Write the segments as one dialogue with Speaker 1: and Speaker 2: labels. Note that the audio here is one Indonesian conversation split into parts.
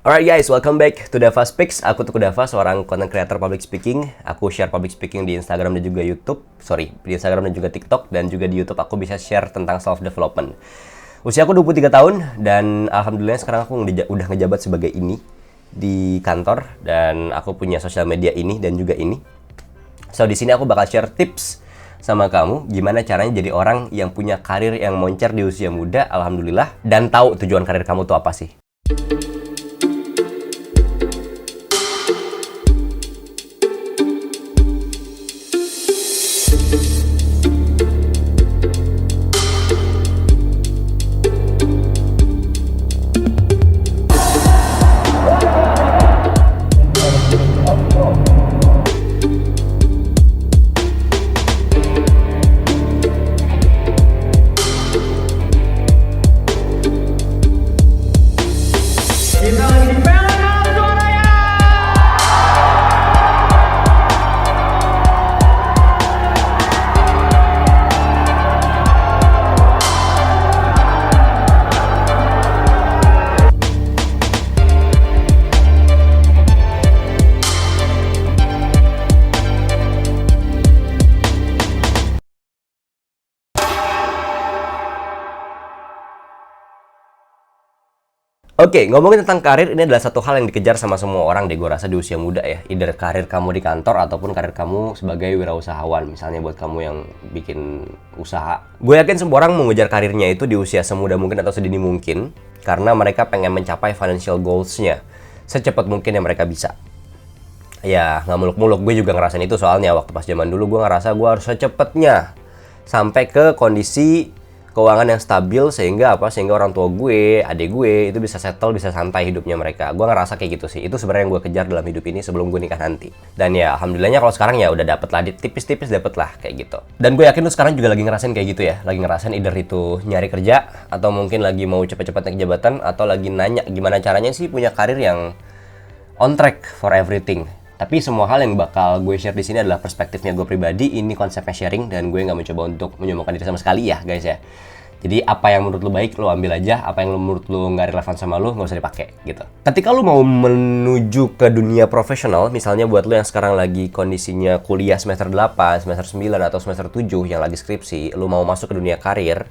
Speaker 1: Alright guys, welcome back to Dava Speaks. Aku Tuku Dava, seorang content creator public speaking. Aku share public speaking di Instagram dan juga YouTube. Di Instagram dan juga TikTok. Dan juga di YouTube aku bisa share tentang self-development. Usia aku 23 tahun dan alhamdulillah sekarang aku udah ngejabat sebagai ini di kantor. Dan aku punya sosial media ini dan juga ini. So di sini aku bakal share tips sama kamu gimana caranya jadi orang yang punya karir yang moncer di usia muda, alhamdulillah. Dan tahu tujuan karir kamu tuh apa sih. Oke, ngomongin tentang karir, ini adalah satu hal yang dikejar sama semua orang deh, gue rasa di usia muda ya. Either karir kamu di kantor ataupun karir kamu sebagai wirausahawan. Misalnya buat kamu yang bikin usaha. Gue yakin semua orang mengejar karirnya itu di usia semuda mungkin atau sedini mungkin. Karena mereka pengen mencapai financial goals-nya secepat mungkin yang mereka bisa. Ya, nggak muluk-muluk, gue juga ngerasain itu soalnya. Waktu pas zaman dulu gue ngerasa gue harus secepatnya sampai ke kondisi keuangan yang stabil sehingga orang tua gue, adik gue itu bisa settle, bisa santai hidupnya mereka. Gue ngerasa kayak gitu sih. Itu sebenarnya yang gue kejar dalam hidup ini sebelum gue nikah nanti. Dan ya alhamdulillahnya kalau sekarang ya udah dapet lah, tipis-tipis dapet lah kayak gitu. Dan gue yakin lu sekarang juga lagi ngerasain kayak gitu ya. Lagi ngerasain either itu nyari kerja atau mungkin lagi mau cepet-cepet naik jabatan atau lagi nanya gimana caranya sih punya karir yang on track for everything. Tapi semua hal yang bakal gue share di sini adalah perspektifnya gue pribadi. Ini konsepnya sharing dan gue nggak mencoba untuk menyombongkan diri sama sekali ya guys ya. Jadi apa yang menurut lu baik, lu ambil aja. Apa yang menurut lu nggak relevan sama lu, nggak usah dipakai gitu. Ketika lu mau menuju ke dunia profesional, misalnya buat lu yang sekarang lagi kondisinya kuliah semester 8, semester 9, atau semester 7 yang lagi skripsi, lu mau masuk ke dunia karir,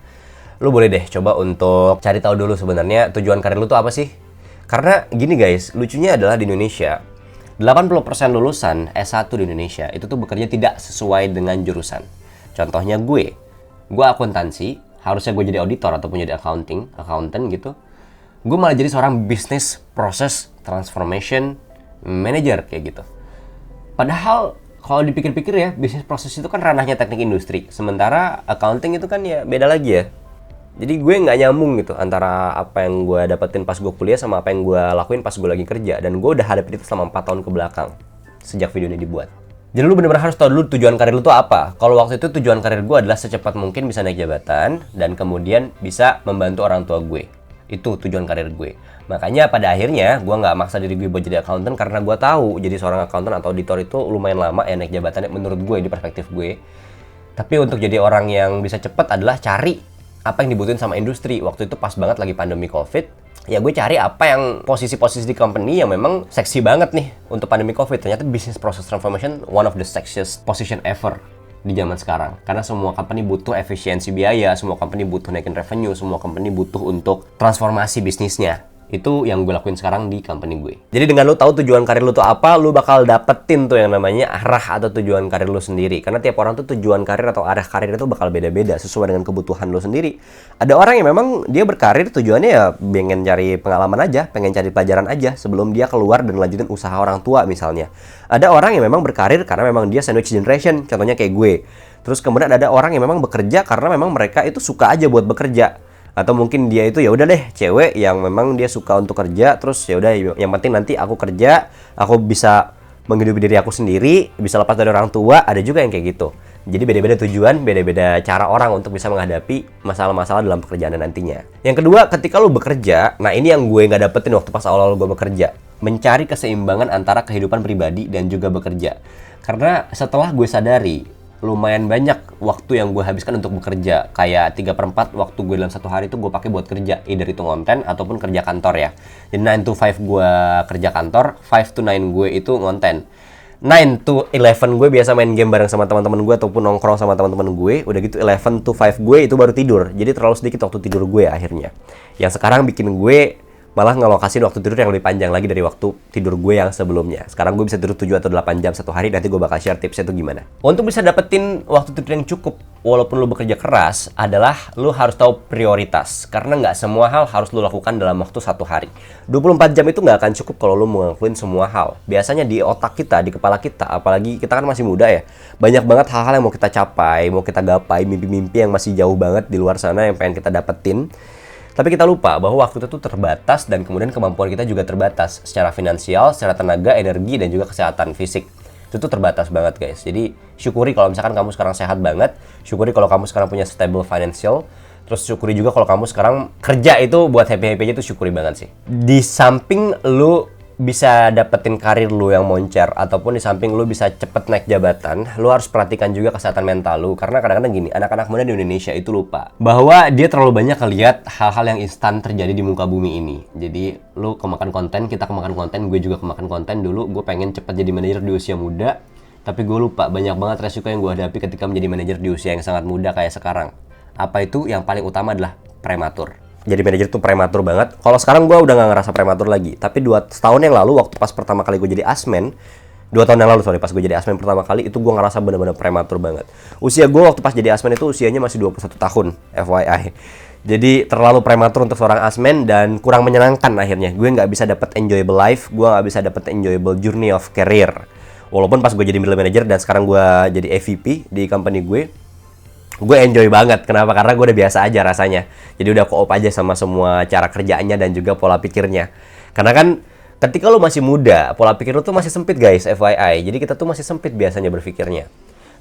Speaker 1: lu boleh deh coba untuk cari tahu dulu sebenarnya tujuan karir lu tuh apa sih. Karena gini guys, lucunya adalah di Indonesia 80% lulusan S1 di Indonesia itu tuh bekerja tidak sesuai dengan jurusan. Contohnya gue akuntansi, harusnya gue jadi auditor ataupun jadi accountant gitu. Gue malah jadi seorang business process transformation manager kayak gitu. Padahal kalau dipikir-pikir ya, business process itu kan ranahnya teknik industri. Sementara accounting itu kan ya beda lagi ya. Jadi gue nggak nyambung gitu antara apa yang gue dapetin pas gue kuliah sama apa yang gue lakuin pas gue lagi kerja. Dan gue udah hadapin itu selama 4 tahun ke belakang sejak video ini dibuat. Jadi lu bener-bener harus tahu dulu tujuan karir lu tuh apa. Kalau waktu itu tujuan karir gue adalah secepat mungkin bisa naik jabatan dan kemudian bisa membantu orang tua gue. Itu tujuan karir gue. Makanya pada akhirnya gue nggak maksa diri gue buat jadi accountant karena gue tahu jadi seorang accountant atau auditor itu lumayan lama ya naik jabatannya menurut gue di perspektif gue. Tapi untuk jadi orang yang bisa cepat adalah cari apa yang dibutuhin sama industri. Waktu itu pas banget lagi pandemi COVID. Ya gue cari apa yang posisi-posisi di company yang memang seksi banget nih untuk pandemi COVID. Ternyata business process transformation one of the sexiest position ever di zaman sekarang. Karena semua company butuh efisiensi biaya, semua company butuh naikin revenue, semua company butuh untuk transformasi bisnisnya. Itu yang gue lakuin sekarang di company gue. Jadi dengan lu tahu tujuan karir lu tuh apa, lu bakal dapetin tuh yang namanya arah atau tujuan karir lu sendiri. Karena tiap orang tuh tujuan karir atau arah karir itu bakal beda-beda sesuai dengan kebutuhan lu sendiri. Ada orang yang memang dia berkarir tujuannya ya pengen cari pengalaman aja, pengen cari pelajaran aja sebelum dia keluar dan lanjutin usaha orang tua misalnya. Ada orang yang memang berkarir karena memang dia sandwich generation, contohnya kayak gue. Terus kemudian ada orang yang memang bekerja karena memang mereka itu suka aja buat bekerja. Atau mungkin dia itu ya udah deh cewek yang memang dia suka untuk kerja, terus ya udah yang penting nanti aku kerja, aku bisa menghidupi diri aku sendiri, bisa lepas dari orang tua. Ada juga yang kayak gitu. Jadi beda-beda tujuan, beda-beda cara orang untuk bisa menghadapi masalah-masalah dalam pekerjaan nantinya. Yang kedua, ketika lu bekerja, nah ini yang gue nggak dapetin waktu pas awal-awal gue bekerja, mencari keseimbangan antara kehidupan pribadi dan juga bekerja. Karena setelah gue sadari lumayan banyak waktu yang gue habiskan untuk bekerja. Kayak 3/4 waktu gue dalam satu hari itu gue pakai buat kerja, either itu ngonten ataupun kerja kantor ya. Jadi 9 to 5 gue kerja kantor, 5 to 9 gue itu ngonten. 9 to 11 gue biasa main game bareng sama teman-teman gue ataupun nongkrong sama teman-teman gue. Udah gitu 11 to 5 gue itu baru tidur. Jadi terlalu sedikit waktu tidur gue akhirnya. Yang sekarang bikin gue malah ngelokasin waktu tidur yang lebih panjang lagi dari waktu tidur gue yang sebelumnya. Sekarang gue bisa tidur 7 atau 8 jam satu hari, nanti gue bakal share tipsnya itu gimana. Untuk bisa dapetin waktu tidur yang cukup, walaupun lu bekerja keras, adalah lu harus tahu prioritas. Karena nggak semua hal harus lu lakukan dalam waktu satu hari. 24 jam itu nggak akan cukup kalau lu mau ngelakuin semua hal. Biasanya di otak kita, di kepala kita, apalagi kita kan masih muda ya, banyak banget hal-hal yang mau kita capai, mau kita gapai, mimpi-mimpi yang masih jauh banget di luar sana yang pengen kita dapetin. Tapi kita lupa bahwa waktu itu tuh terbatas dan kemudian kemampuan kita juga terbatas secara finansial, secara tenaga, energi, dan juga kesehatan fisik. Itu tuh terbatas banget guys. Jadi syukuri kalau misalkan kamu sekarang sehat banget, syukuri kalau kamu sekarang punya stable financial, terus syukuri juga kalau kamu sekarang kerja itu buat happy-happy aja tuh syukuri banget sih. Di samping lu bisa dapetin karir lu yang moncer ataupun di samping lu bisa cepet naik jabatan, lu harus perhatikan juga kesehatan mental lu. Karena kadang-kadang gini, anak-anak muda di Indonesia itu lupa bahwa dia terlalu banyak ngeliat hal-hal yang instan terjadi di muka bumi ini. Jadi lu kemakan konten, kita kemakan konten, gue juga kemakan konten dulu. Gue pengen cepet jadi manajer di usia muda, tapi gue lupa banyak banget resiko yang gue hadapi ketika menjadi manajer di usia yang sangat muda kayak sekarang. Apa itu? Yang paling utama adalah prematur. Jadi manajer tuh prematur banget. Kalau sekarang gue udah gak ngerasa prematur lagi. Tapi 2 tahun yang lalu waktu pas pertama kali gue jadi asmen, 2 tahun yang lalu pas gue jadi asmen pertama kali, itu gue ngerasa bener-bener prematur banget. Usia gue waktu pas jadi asmen itu usianya masih 21 tahun, FYI. Jadi terlalu prematur untuk seorang asmen dan kurang menyenangkan akhirnya. Gue nggak bisa dapet enjoyable life, gue nggak bisa dapet enjoyable journey of career. Walaupun pas gue jadi middle manager dan sekarang gue jadi EVP di company gue enjoy banget. Kenapa? Karena gue udah biasa aja rasanya. Jadi udah co-op aja sama semua cara kerjaannya dan juga pola pikirnya. Karena kan ketika lu masih muda, pola pikir lu tuh masih sempit guys, FYI. Jadi kita tuh masih sempit biasanya berpikirnya.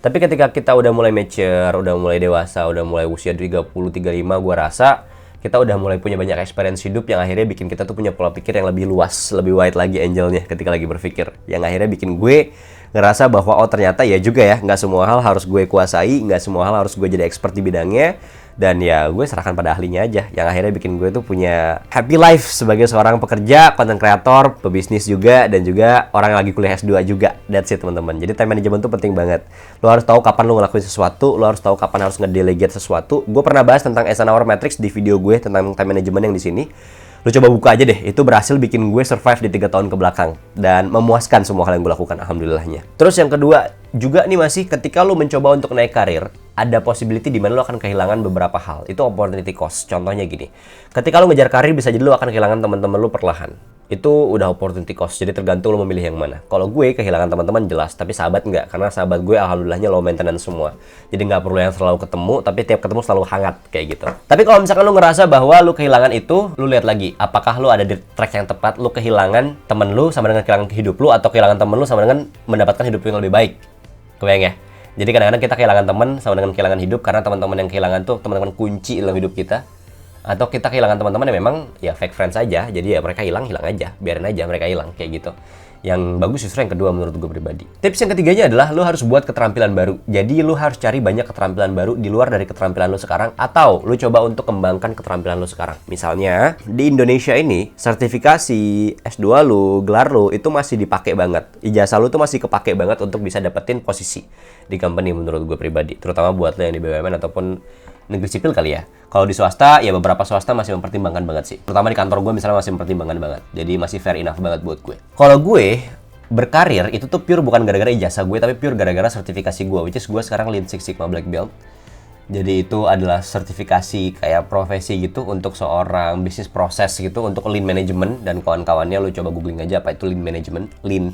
Speaker 1: Tapi ketika kita udah mulai mature, udah mulai dewasa, udah mulai usia 30, 35, gue rasa kita udah mulai punya banyak experience hidup yang akhirnya bikin kita tuh punya pola pikir yang lebih luas, lebih wide lagi angelnya ketika lagi berpikir. Yang akhirnya bikin gue ngerasa bahwa oh ternyata ya juga ya, nggak semua hal harus gue kuasai, nggak semua hal harus gue jadi expert di bidangnya. Dan ya gue serahkan pada ahlinya aja, yang akhirnya bikin gue tuh punya happy life sebagai seorang pekerja, content creator, pebisnis juga, dan juga orang yang lagi kuliah S2 juga. That's it teman-teman. Jadi time management tuh penting banget. Lo harus tahu kapan lo ngelakuin sesuatu, lo harus tahu kapan harus ngedelegate sesuatu. Gue pernah bahas tentang Eisenhower Matrix di video gue tentang time management yang di sini. Lo coba buka aja deh, itu berhasil bikin gue survive di 3 tahun ke belakang. Dan memuaskan semua hal yang gue lakukan, alhamdulillahnya. Terus yang kedua, juga nih masih ketika lo mencoba untuk naik karir, ada possibility di mana lo akan kehilangan beberapa hal. Itu opportunity cost. Contohnya gini, ketika lo ngejar karir bisa jadi lo akan kehilangan teman-teman lo perlahan. Itu udah opportunity cost, jadi tergantung lo memilih yang mana. Kalau gue kehilangan teman-teman jelas, tapi sahabat enggak. Karena sahabat gue alhamdulillahnya low maintenance semua. Jadi nggak perlu yang selalu ketemu, tapi tiap ketemu selalu hangat kayak gitu. Tapi kalau misalkan lo ngerasa bahwa lo kehilangan itu, lo lihat lagi, apakah lo ada di track yang tepat. Lo kehilangan temen lo sama dengan kehilangan hidup lo, atau kehilangan temen lo sama dengan mendapatkan hidup yang lebih baik. Kebayang ya? Jadi kadang-kadang kita kehilangan teman sama dengan kehilangan hidup, karena teman-teman yang kehilangan tuh teman-teman kunci dalam hidup kita. Atau kita kehilangan teman-teman yang memang ya fake friends aja, jadi ya mereka hilang aja, biarin aja mereka hilang kayak gitu. Yang bagus justru yang kedua menurut gue pribadi. Tips yang ketiganya adalah lo harus buat keterampilan baru. Jadi lo harus cari banyak keterampilan baru di luar dari keterampilan lo sekarang, atau lo coba untuk kembangkan keterampilan lo sekarang. Misalnya di Indonesia ini sertifikasi S2 lo, gelar lo itu masih dipakai banget. Ijazah lo tuh masih kepake banget untuk bisa dapetin posisi di company menurut gue pribadi. Terutama buat lo yang di BUMN ataupun negeri sipil kali ya. Kalau di swasta, ya beberapa swasta masih mempertimbangkan banget sih. Terutama di kantor gue misalnya masih mempertimbangkan banget. Jadi masih fair enough banget buat gue. Kalau gue berkarir itu tuh pure bukan gara-gara ijazah gue, tapi pure gara-gara sertifikasi gue, which is gue sekarang Lean Six Sigma Black Belt. Jadi itu adalah sertifikasi kayak profesi gitu untuk seorang bisnis proses gitu, untuk lean management, dan kawan-kawannya lo coba googling aja apa itu lean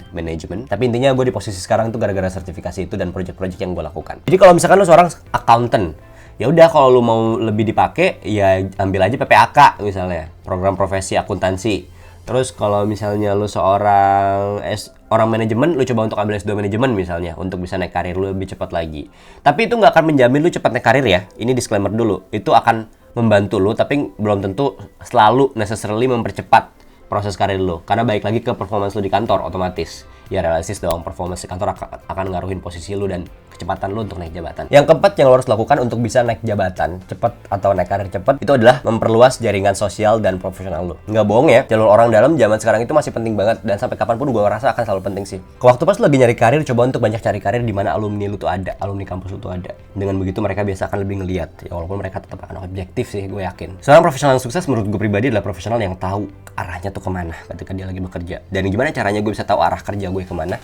Speaker 1: management. Tapi intinya gue di posisi sekarang tuh gara-gara sertifikasi itu dan project-project yang gue lakukan. Jadi kalau misalkan lo seorang accountant, ya udah kalau lu mau lebih dipakai ya ambil aja PPAK misalnya, program profesi akuntansi. Terus kalau misalnya lu seorang orang manajemen, lu coba untuk ambil S2 manajemen misalnya untuk bisa naik karir lu lebih cepat lagi. Tapi itu nggak akan menjamin lu cepat naik karir ya. Ini disclaimer dulu. Itu akan membantu lu tapi belum tentu selalu necessarily mempercepat proses karir lu. Karena balik lagi ke performance lu di kantor otomatis. Ya realistis dong, performance di kantor akan ngaruhin posisi lu dan kecepatan lu untuk naik jabatan. Yang keempat yang lo harus lakukan untuk bisa naik jabatan cepat atau naik karir cepat itu adalah memperluas jaringan sosial dan profesional lu. Nggak bohong ya, jalur orang dalam zaman sekarang itu masih penting banget dan sampai kapanpun gue rasa akan selalu penting sih. Ke waktu pas lu lagi nyari karir, coba untuk banyak cari karir di mana alumni lu tuh ada, alumni kampus lu tuh ada. Dengan begitu mereka biasa akan lebih ngeliat, ya walaupun mereka tetap akan objektif sih, gue yakin. Seorang profesional yang sukses menurut gue pribadi adalah profesional yang tahu arahnya tuh kemana ketika dia lagi bekerja. Dan gimana caranya gue bisa tahu arah kerja gue kemana?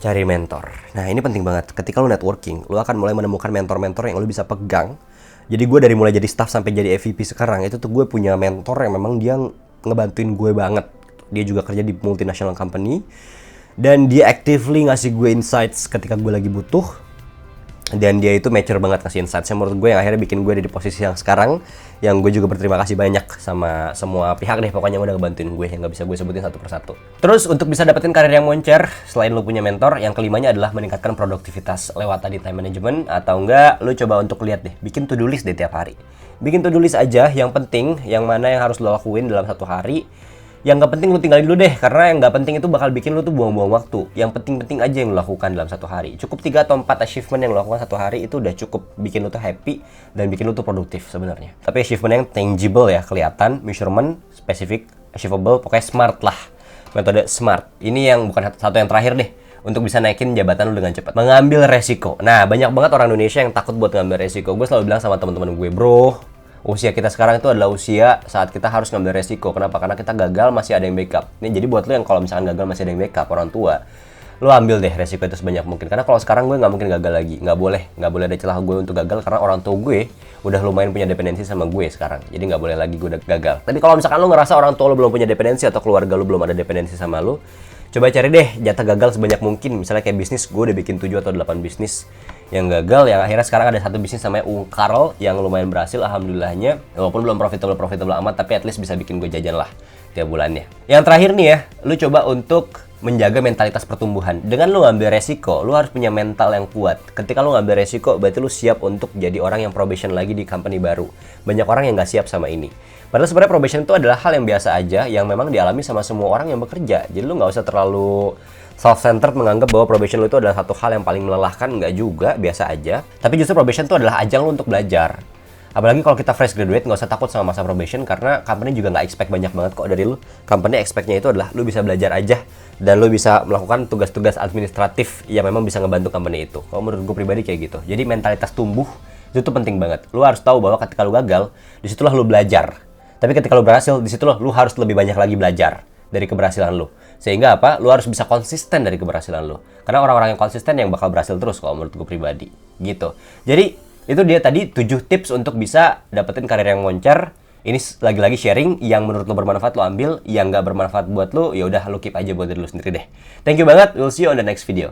Speaker 1: Cari mentor. Nah ini penting banget. Ketika lu networking, lu akan mulai menemukan mentor-mentor yang lu bisa pegang. Jadi gue dari mulai jadi staff sampai jadi EVP sekarang, itu tuh gue punya mentor yang memang dia ngebantuin gue banget. Dia juga kerja di multinational company. Dan dia actively ngasih gue insights ketika gue lagi butuh. Dan dia itu mature banget ngasih insights menurut gue yang akhirnya bikin gue ada di posisi yang sekarang, yang gue juga berterima kasih banyak sama semua pihak deh pokoknya yang udah ngebantuin gue, yang gak bisa gue sebutin satu persatu. Terus untuk bisa dapetin karir yang moncer, selain lu punya mentor, yang kelimanya adalah meningkatkan produktivitas lewat tadi time management, atau enggak lu coba untuk lihat deh, bikin to do list deh tiap hari. Bikin to do list aja yang penting, yang mana yang harus lo lakuin dalam satu hari. Yang gak penting lu tinggalin dulu deh, karena yang gak penting itu bakal bikin lu tuh buang-buang waktu. Yang penting-penting aja yang lu lakukan dalam satu hari. Cukup 3 atau 4 achievement yang lu lakukan satu hari itu udah cukup bikin lu tuh happy dan bikin lu tuh produktif sebenarnya. Tapi achievement yang tangible ya, kelihatan, measurement, specific, achievable, pokoknya smart lah. Metode SMART. Ini yang bukan satu yang terakhir deh, untuk bisa naikin jabatan lu dengan cepat. Mengambil resiko. Nah, banyak banget orang Indonesia yang takut buat ngambil resiko. Gue selalu bilang sama teman-teman gue, bro, usia kita sekarang itu adalah usia saat kita harus ngambil resiko. Kenapa? Karena kita gagal masih ada yang backup. Ini jadi buat lo yang kalau misalkan gagal masih ada yang backup, orang tua, lo ambil deh resiko itu sebanyak mungkin. Karena kalau sekarang gue nggak mungkin gagal lagi. Nggak boleh ada celah gue untuk gagal karena orang tua gue udah lumayan punya dependensi sama gue sekarang. Jadi nggak boleh lagi gue udah gagal. Tapi kalau misalkan lo ngerasa orang tua lo belum punya dependensi atau keluarga lo belum ada dependensi sama lo, coba cari deh jatah gagal sebanyak mungkin. Misalnya kayak bisnis, gue udah bikin 7 atau 8 bisnis yang gagal, yang akhirnya sekarang ada satu bisnis namanya Ungkarl yang lumayan berhasil alhamdulillahnya. Walaupun belum profitable amat, tapi at least bisa bikin gue jajan lah tiap bulannya. Yang terakhir nih ya, lu coba untuk menjaga mentalitas pertumbuhan. Dengan lu ngambil resiko, lu harus punya mental yang kuat. Ketika lu ngambil resiko, berarti lu siap untuk jadi orang yang probation lagi di company baru. Banyak orang yang nggak siap sama ini. Padahal sebenarnya probation itu adalah hal yang biasa aja, yang memang dialami sama semua orang yang bekerja. Jadi lu nggak usah terlalu self-centered menganggap bahwa probation lu itu adalah satu hal yang paling melelahkan. Nggak juga, biasa aja. Tapi justru probation itu adalah ajang lu untuk belajar. Apalagi kalau kita fresh graduate, nggak usah takut sama masa probation karena company juga nggak expect banyak banget kok dari lu. Company expect-nya itu adalah lu bisa belajar aja dan lu bisa melakukan tugas-tugas administratif yang memang bisa ngebantu company itu. Kalau menurut gue pribadi kayak gitu. Jadi mentalitas tumbuh itu tuh penting banget. Lu harus tahu bahwa ketika lu gagal, disitulah lu belajar. Tapi ketika lu berhasil, disitulah lu harus lebih banyak lagi belajar dari keberhasilan lu. Sehingga apa? Lu harus bisa konsisten dari keberhasilan lu. Karena orang-orang yang konsisten yang bakal berhasil terus kalau menurut gue pribadi. Gitu. Jadi itu dia tadi 7 tips untuk bisa dapetin karir yang moncer. Ini lagi-lagi sharing, yang menurut lo bermanfaat lo ambil, yang nggak bermanfaat buat lo ya udah lo keep aja buat diri lo sendiri deh. Thank you banget, we'll see you on the next video.